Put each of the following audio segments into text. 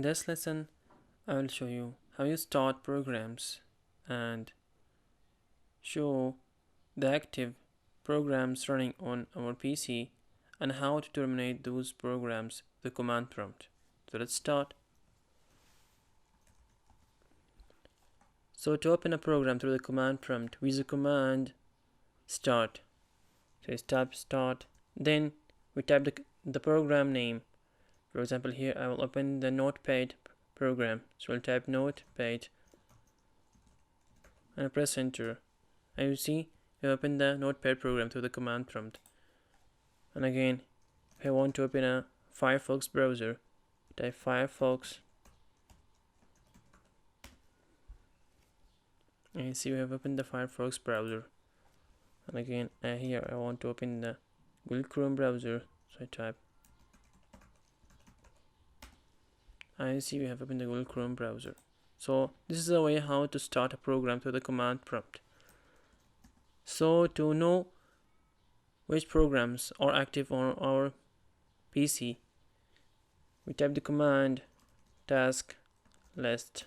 In this lesson, I will show you how you start programs and show the active programs running on our PC and how to terminate those programs with the command prompt. So let's start. So to open a program through the command prompt, we use the command start. So it's type start, then we type the program name. For example, here I will open the Notepad program. So I'll type Notepad and press enter. And you see, you open the Notepad program through the command prompt. And again, if I want to open a Firefox browser, type Firefox. And you see, we have opened the Firefox browser. And again, here I want to open the Google Chrome browser. So I type. And you see, we have opened the Google Chrome browser. So this is the way how to start a program through the command prompt. So to know which programs are active on our PC, we type the command tasklist.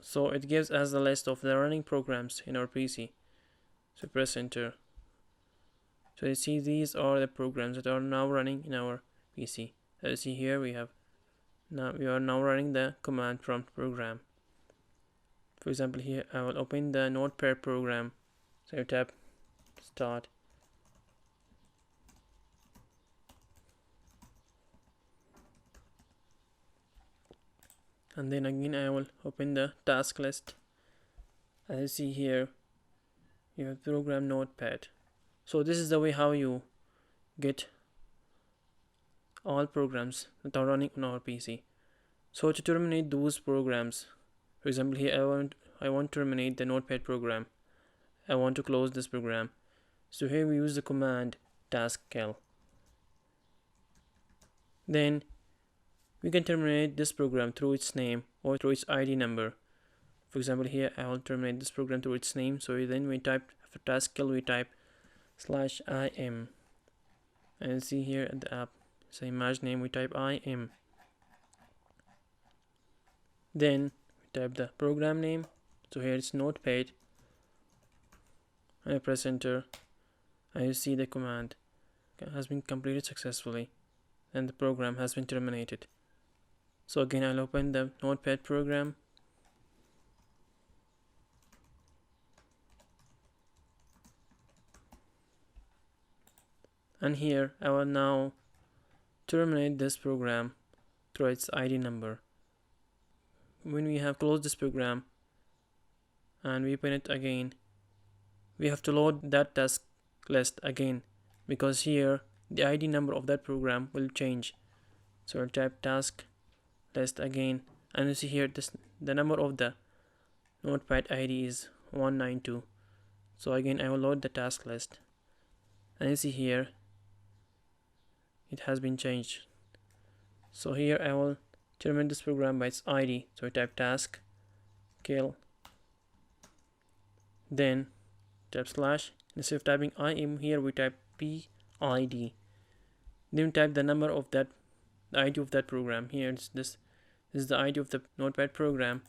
So it gives us the list of the running programs in our PC. So press enter. So you see, these are the programs that are now running in our PC. As you see here, we are now running the command prompt program. For example, here I will open the Notepad program. So you tap start. And then again I will open the task list. As you see here, you have program Notepad. So this is the way how you get all programs that are running on our PC. So to terminate those programs, for example, here I want to terminate the Notepad program. I want to close this program. So here we use the command taskkill. Then we can terminate this program through its name or through its ID number. For example, here I will terminate this program through its name. So then we type, after taskkill, we type /im. And see here at the app, so image name, we type im. Then we type the program name. So here it's Notepad. And I press enter. And you see the command has been completed successfully and the program has been terminated. So again, I'll open the Notepad program. And here I will now terminate this program through its ID number. When we have closed this program and we open it again, we have to load that task list again, because here the ID number of that program will change. So I'll type task list again, and you see here the number of the Notepad ID is 192. So again I will load the task list, and you see here it has been changed. So here I will terminate this program by its ID. So I type taskkill, then type slash. Instead of typing im, here we type PID. Then type the number of that, the ID of that program. Here it's this is the ID of the Notepad program.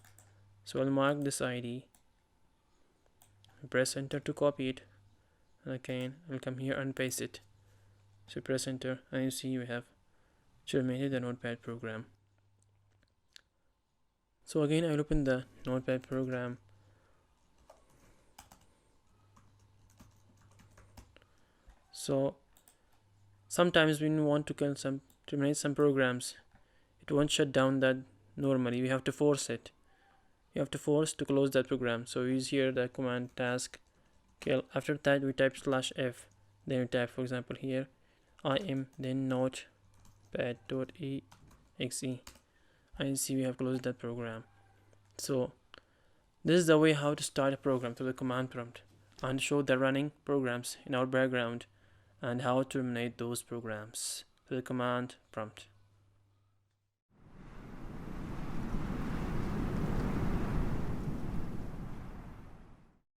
So I'll mark this ID, press enter to copy it, and again I'll come here and paste it. So press enter, and you see we have terminated the Notepad program. So again I'll open the Notepad program. So sometimes when we want to terminate some programs, it won't shut down that normally. We have to force it. You have to force to close that program. So we use here the command taskkill. After that we type /f. Then we type, for example, here im, then notepad.exe. And you see we have closed that program. So this is the way how to start a program through the command prompt and show the running programs in our background and how to terminate those programs through the command prompt.